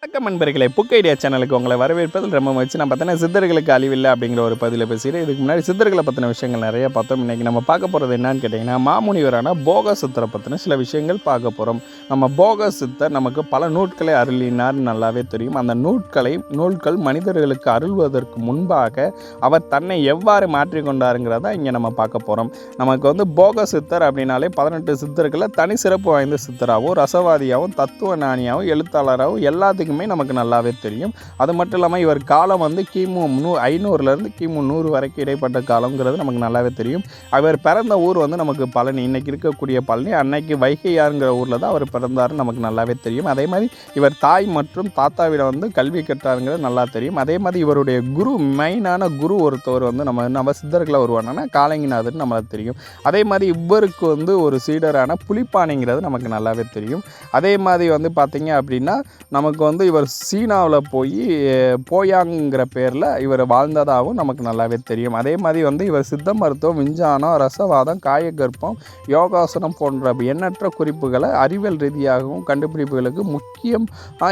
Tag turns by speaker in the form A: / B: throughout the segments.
A: வணக்கம் நண்பர்களே, book idea சேனலுக்கு உங்களை வரவேற்பதில் ரொம்ப மகிழ்ச்சி. நான் பார்த்தீங்கன்னா சித்தர்களுக்கு அழிவில்லை அப்படிங்கிற ஒரு பதிவில் பேசுகிறேன். இதுக்கு முன்னாடி சித்தர்களை பற்றின விஷயங்கள் நிறைய பார்த்தோம். இன்றைக்கி நம்ம பார்க்க போகிறது என்னன்னு கேட்டிங்கன்னா, மாமுனிவரான போக சித்தரை பற்றின சில விஷயங்கள் பார்க்க போகிறோம். நம்ம போக சித்தர் நமக்கு பல நூட்களை அருளினார்னு நல்லாவே தெரியும். அந்த நூல்கள் மனிதர்களுக்கு அருள்வதற்கு முன்பாக அவர் தன்னை எவ்வாறு மாற்றிக்கொண்டாருங்கிறத இங்கே நம்ம பார்க்க போகிறோம். நமக்கு போக சித்தர் அப்படின்னாலே 18 சித்தர்களில் தனி சிறப்பு வாய்ந்த சித்தராகவும், ரசவாதியாகவும், தத்துவ ஞானியாகவும், எழுத்தாளராகவும் எல்லாத்துக்கும் நமக்கு நல்லாவே தெரியும். அது மட்டும் இல்லாமல் இவர் காலம் கிமு 500லேருந்து கிமு 100 வரைக்கும் இடைப்பட்ட காலங்கிறது நமக்கு நல்லாவே தெரியும். அவர் பிறந்த ஊர் நமக்கு பழனி, இன்னைக்கு இருக்கக்கூடிய பழனி. அன்னைக்கு வைகையாருங்கிற ஊரில் தான் அவர் பிறந்தாருன்னு நமக்கு நல்லாவே தெரியும். அதே மாதிரி இவர் தாய் மற்றும் தாத்தாவிடம் கல்வி கற்றாருங்கிறது நல்லா தெரியும். அதே மாதிரி இவருடைய குரு, மெயினான குரு ஒருத்தவர் நம்ம சித்தர்களை வருவானா காலங்கிநாதர் நம்மளுக்கு தெரியும். அதே மாதிரி இவருக்கு ஒரு சீடரான புலிப்பானைங்கிறது நமக்கு நல்லாவே தெரியும். அதே மாதிரி பார்த்தீங்க அப்படின்னா நமக்கு இவர் சீனாவில் போயாங்கிற பேரில் இவர் வாழ்ந்ததாகவும் நமக்கு நல்லாவே தெரியும். அதே மாதிரி இவர் சித்த மருத்துவம், விஞ்ஞானம், ரசவாதம், காயகற்பம், யோகாசனம் போன்ற எண்ணற்ற குறிப்புகளை அறிவியல் ரீதியாகவும் கண்டுபிடிப்புகளுக்கு முக்கியம்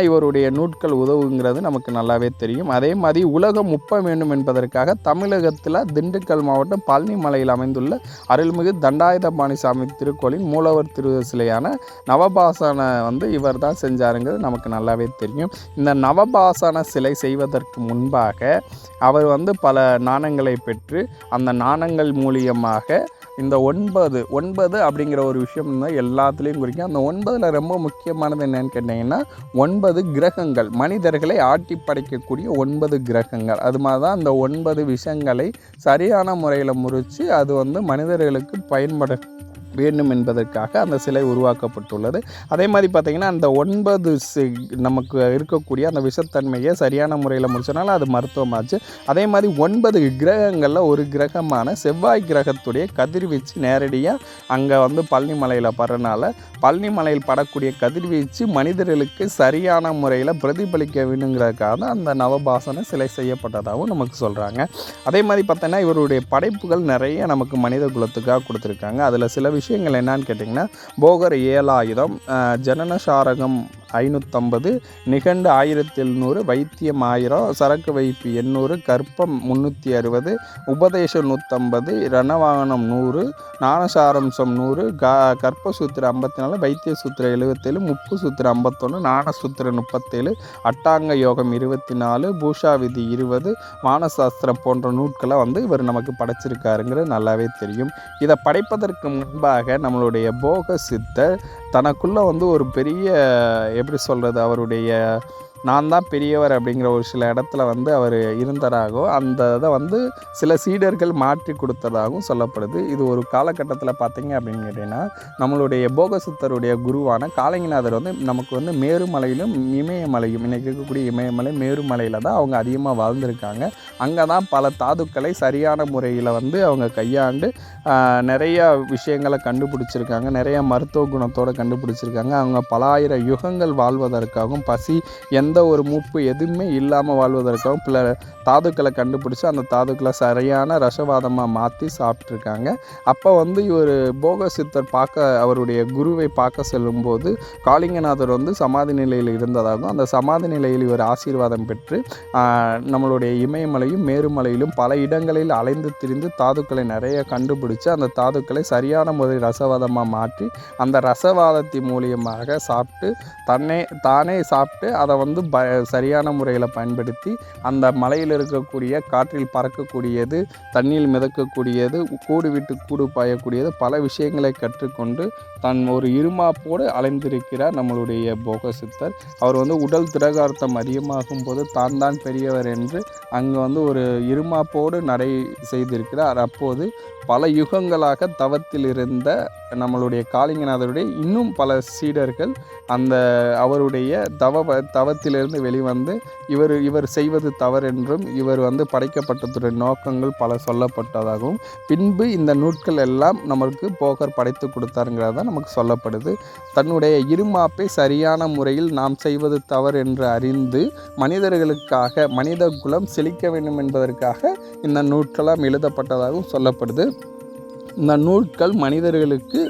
A: இவருடைய நூட்கள் உதவுங்கிறது நமக்கு நல்லாவே தெரியும். அதே மாதிரி உலகம் முப்ப வேண்டும் என்பதற்காக தமிழகத்தில் திண்டுக்கல் மாவட்டம் பழனி மலையில் அமைந்துள்ள அருள்மிகு தண்டாயுதபாணி சாமி திருக்கோளின் மூலவர் திரு சிலையான நவபாசன இவர் தான் செஞ்சாருங்கிறது நமக்கு நல்லாவே தெரியும். இந்த நவபாசன சிலை செய்வதற்கு முன்பாக அவர் பல நாணங்களை பெற்று அந்த நாணங்கள் மூலியமாக இந்த 9 அப்படிங்கிற ஒரு விஷயம் எல்லாத்துலேயும் குறிக்கும். அந்த 9ல் ரொம்ப முக்கியமானது என்னன்னு கேட்டிங்கன்னா 9 கிரகங்கள், மனிதர்களை ஆட்டி படைக்கக்கூடிய 9 கிரகங்கள். அது மாதிரி தான் அந்த 9 விஷயங்களை சரியான முறையில் முறித்து அது மனிதர்களுக்கு பயன்பட வேண்டும் என்பதற்காக அந்த சிலை உருவாக்கப்பட்டுள்ளது. அதே மாதிரி பார்த்திங்கன்னா அந்த 9 நமக்கு இருக்கக்கூடிய அந்த விஷத்தன்மையை சரியான முறையில் முடிச்சனால அது மருத்துவமாச்சு. அதே மாதிரி 9 கிரகங்களில் ஒரு கிரகமான செவ்வாய் கிரகத்துடைய கதிர்வீச்சு நேரடியாக அங்கே பழனி மலையில் படுறனால பழனி மலையில் படக்கூடிய கதிர்வீச்சு மனிதர்களுக்கு சரியான முறையில் பிரதிபலிக்க வேணுங்கிறதுக்காக தான் அந்த நவபாசன சிலை செய்யப்பட்டதாகவும் நமக்கு சொல்கிறாங்க. அதே மாதிரி பார்த்தோன்னா இவருடைய படைப்புகள் நிறைய நமக்கு மனித குலத்துக்காக கொடுத்துருக்காங்க. அதில் சில விஷயங்கள் என்னன்னு கேட்டிங்கன்னா, போகர் 7,000, ஜனனசாரகம் 550, நிகண்டு 1700, வைத்தியம் 1000, சரக்கு வைப்பு 800, கற்பம் 360, உபதேசம் 150, ரணவாகனம் 100, ஞானசாரம்சம் 100, கற்பசூத்திரம் 54, வைத்திய சூத்திரம் 77, முப்பு சூத்திரம் 51, ஞானசூத்திரம் 37, அட்டாங்க யோகம் 24, பூஷா விதி 20, வானசாஸ்திரம் போன்ற நூட்களை இவர் நமக்கு படைச்சிருக்காருங்கிறது நல்லாவே தெரியும். இதை படைப்பதற்கு முன்பாக நம்மளுடைய போக சித்தர் தனக்குள்ளே ஒரு பெரிய எப்படி சொல்கிறது, அவருடைய நான் தான் பெரியவர் அப்படிங்கிற ஒரு சில இடத்துல அவர் இருந்ததாகவும் அந்த இதை சில சீடர்கள் மாற்றி கொடுத்ததாகவும் சொல்லப்படுது. இது ஒரு காலகட்டத்தில் பார்த்திங்க அப்படின்னு கேட்டிங்கன்னா நம்மளுடைய போக சித்தருடைய குருவான காலங்கிநாதர் நமக்கு மேருமலையிலும் இமயமலையும், இன்றைக்கி இருக்கக்கூடிய இமயமலை மேருமலையில் தான் அவங்க அதிகமாக வாழ்ந்திருக்காங்க. அங்கே தான் பல தாதுக்களை சரியான முறையில் அவங்க கையாண்டு நிறைய விஷயங்களை கண்டுபிடிச்சிருக்காங்க. நிறைய மருத்துவ குணத்தோடு கண்டுபிடிச்சிருக்காங்க. அவங்க பல ஆயிரம் யுகங்கள் வாழ்வதற்காகவும், பசி எந்த ஒரு மூப்பு எதுவுமே இல்லாமல் வாழ்வதற்காகவும் பல தாதுக்களை கண்டுபிடிச்சி அந்த தாதுக்களை சரியான ரசவாதமாக மாற்றி சாப்பிட்ருக்காங்க. அப்போ இவர் போக சித்தர் அவருடைய குருவை பார்க்க செல்லும்போது காளிங்கநாதர் சமாதி நிலையில் இருந்ததாகவும், அந்த சமாதி நிலையில் இவர் ஆசீர்வாதம் பெற்று நம்மளுடைய இமயமலையும் மேருமலையிலும் பல இடங்களில் அலைந்து திரிந்து தாதுக்களை நிறைய கண்டுபிடிச்சு அந்த தாதுக்களை சரியான முறை ரசவாதமாக மாற்றி அந்த ரசவாதத்தின் மூலியமாக சாப்பிட்டு தானே சாப்பிட்டு அதை சரியான முறையில் பயன்படுத்தி அந்த மலையில் இருக்கக்கூடிய காற்றில் பறக்கக்கூடியது, தண்ணியில் மிதக்கக்கூடியது, கூடு விட்டு கூடு பாயக்கூடியது, பல விஷயங்களை கற்றுக்கொண்டு தன் ஒரு இருமாப்போடு அலைந்திருக்கிறார் நம்மளுடைய போக சித்தர். அவர் உடல் திடகார்த்தம் அதிகமாகும் போது தான் பெரியவர் என்று அங்கே ஒரு இருமாப்போடு நடை செய்திருக்கிறார். அப்போது பல யுகங்களாக தவத்தில் இருந்த நம்மளுடைய காளிங்கநாதருடைய இன்னும் பல சீடர்கள் அந்த அவருடைய தவத்திலிருந்து வெளிவந்து இவர் செய்வது தவறென்றும் இவர் படைக்கப்பட்டதுடைய நோக்கங்கள் பல சொல்லப்பட்டதாகவும், பின்பு இந்த நூட்கள் எல்லாம் நமக்கு போகர் படைத்து கொடுத்தாருங்கிறத நமக்கு சொல்லப்படுது. தன்னுடைய இருமாப்பை சரியான முறையில் நாம் செய்வது தவறு என்று அறிந்து மனிதர்களுக்காக மனித குலம் செழிக்க வேண்டும் என்பதற்காக இந்த நூட்களாம் எழுதப்பட்டதாகவும் சொல்லப்படுது. இந்த நூல்கள் மனிதர்களுக்கு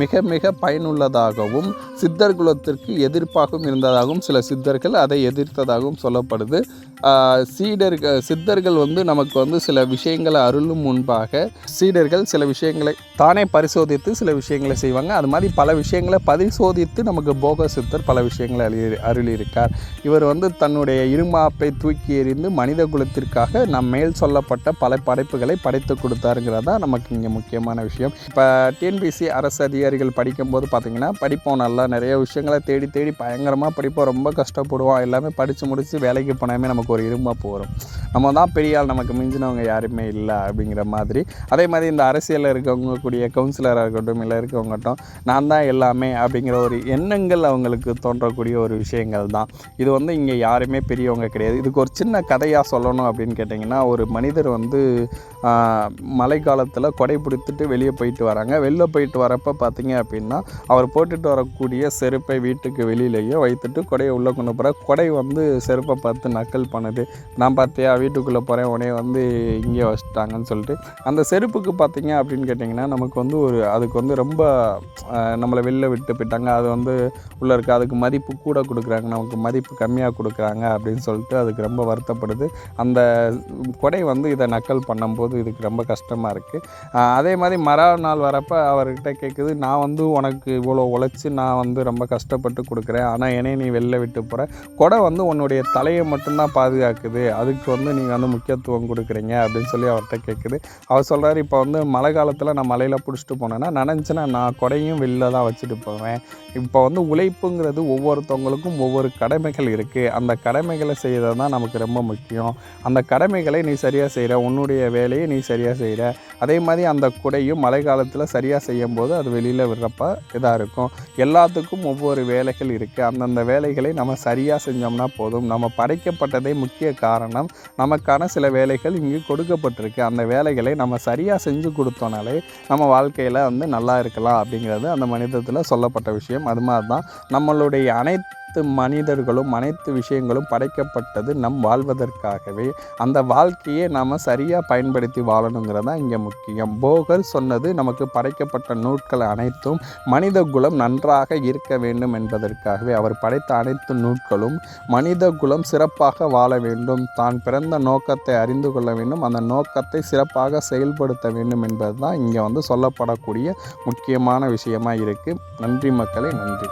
A: மிக மிக பயனுள்ளதாகவும் சித்தர்குலத்திற்கு எதிர்ப்பாகவும் இருந்ததாகவும் சில சித்தர்கள் அதை எதிர்த்ததாகவும் சொல்லப்படுது. சித்தர்கள் நமக்கு சில விஷயங்களை அருளும் முன்பாக சீடர்கள் சில விஷயங்களை தானே பரிசோதித்து சில விஷயங்களை செய்வாங்க. அது மாதிரி பல விஷயங்களை பரிசோதித்து நமக்கு போக சித்தர் பல விஷயங்களை அருளியிருக்கார். இவர் தன்னுடைய இருமாப்பை தூக்கி எறிந்து மனித குலத்திற்காக நம் மேல் சொல்லப்பட்ட பல படைப்புகளை படைத்து கொடுத்தாருங்கிறதா நமக்கு இங்கே முக்கியமான விஷயம். இப்போ டிஎன்பிஎஸ்சி அரசு அதிகாரிகள் படிக்கும்போது பார்த்திங்கன்னா படிப்போம், நல்லா நிறைய விஷயங்களை தேடி தேடி பயங்கரமாக படிப்போம், ரொம்ப கஷ்டப்படுவோம். எல்லாமே படித்து முடித்து வேலைக்கு போனாமே நமக்கு ஒரு இருமாப்பு வரும். நம்ம தான் பெரிய ஆள், நமக்கு மிஞ்சினவங்க யாருமே இல்லை அப்படிங்கிற மாதிரி. அதே மாதிரி இந்த அரசியலில் இருக்கவங்க கூடிய கவுன்சிலராக இருக்கட்டும் இல்லை இருக்கவங்கட்டும் நான் தான் எல்லாமே அப்படிங்கிற ஒரு எண்ணங்கள் அவங்களுக்கு தோன்றக்கூடிய ஒரு விஷயங்கள் தான். இது இங்கே யாருமே பெரியவங்க கிடையாது. இதுக்கு ஒரு சின்ன கதையாக சொல்லணும் அப்படின்னு கேட்டிங்கன்னா, ஒரு மனிதர் மழை காலத்தில் கொடை பிடித்துட்டு வெளியே போயிட்டு வராங்க. வெளில போயிட்டு வரப்போ பார்த்திங்க அப்படின்னா அவர் போட்டுட்டு வரக்கூடிய செருப்பை வீட்டுக்கு வெளியிலேயே வைத்துட்டு கொடையை உள்ளே கொண்டு போகிறார். கொடை செருப்பை பார்த்து நக்கல் பண்ணுது. நான் பார்த்தியா வீட்டுக்குள்ளே போகிறேன், உடனே இங்கே வச்சுட்டாங்கன்னு சொல்லிட்டு அந்த செருப்புக்கு பார்த்திங்க அப்படின்னு கேட்டிங்கன்னா நமக்கு அதுக்கு ரொம்ப நம்மளை வெளில விட்டு போயிட்டாங்க, அது உள்ளே இருக்குது, அதுக்கு மதிப்பு கூட கொடுக்குறாங்க, நமக்கு மதிப்பு கம்மியாக கொடுக்குறாங்க அப்படின்னு சொல்லிட்டு அதுக்கு ரொம்ப வருத்தப்படுது. அந்த கொடை இதை நக்கல் பண்ணும்போது இதுக்கு ரொம்ப கஷ்டமாக இருக்குது. அதே மாதிரி நாள் வரப்போ அவர்கிட்ட கேட்குது, நான் உனக்கு இவ்வளோ உழைச்சி நான் ரொம்ப கஷ்டப்பட்டு கொடுக்குறேன், ஆனால் என்னை நீ வெளில விட்டு போகிற, கொடை உன்னுடைய தலையை மட்டும்தான் பாதுகாக்குது, அதுக்கு நீங்கள் முக்கியத்துவம் கொடுக்குறீங்க அப்படின்னு சொல்லி அவர்கிட்ட கேட்குது. அவர் சொல்கிறார், இப்போ மழை காலத்தில் நான் மலையில் பிடிச்சிட்டு போனேன்னா நினச்சினா நான் கொடையும் வெளில தான் வச்சுட்டு போவேன். இப்போ உழைப்புங்கிறது ஒவ்வொருத்தவங்களுக்கும் ஒவ்வொரு கடமைகள் இருக்குது, அந்த கடமைகளை செய்கிறது தான் நமக்கு ரொம்ப முக்கியம். அந்த கடமைகளை நீ சரியாக செய்கிற, உன்னுடைய வேலையை நீ சரியாக செய்கிற. அதே மாதிரி அந்த குடையும் மழை காலத்தில் சரியாக செய்யும் போது அது வெளியில் விடுறப்ப இதாக இருக்கும். எல்லாத்துக்கும் ஒவ்வொரு வேலைகள் இருக்குது, அந்தந்த வேலைகளை நம்ம சரியாக செஞ்சோம்னா போதும். நம்ம படைக்கப்பட்டதே முக்கிய காரணம், நமக்கான சில வேலைகள் இங்கே கொடுக்கப்பட்டிருக்கு, அந்த வேலைகளை நம்ம சரியாக செஞ்சு கொடுத்தோனாலே நம்ம வாழ்க்கையில் நல்லா இருக்கலாம் அப்படிங்கிறது அந்த மனிதத்தில் சொல்லப்பட்ட விஷயம். அது மாதிரி தான் நம்மளுடைய அனைத்து மனிதர்களும் அனைத்து விஷயங்களும் படைக்கப்பட்டது நம் வாழ்வதற்காகவே. அந்த வாழ்க்கையை நாம் சரியாக பயன்படுத்தி வாழணுங்கிறது தான் இங்கே முக்கியம். போகர் சொன்னது நமக்கு படைக்கப்பட்ட நூட்கள் அனைத்தும் மனித குலம் நன்றாக இருக்க வேண்டும் என்பதற்காகவே. அவர் படைத்த அனைத்து நூட்களும் மனித குலம் சிறப்பாக வாழ வேண்டும், தான் பிறந்த நோக்கத்தை அறிந்து கொள்ள வேண்டும், அந்த நோக்கத்தை சிறப்பாக செயல்படுத்த வேண்டும் என்பது தான் இங்கே சொல்லப்படக்கூடிய முக்கியமான விஷயமாக இருக்குது. நன்றி மக்களே, நன்றி.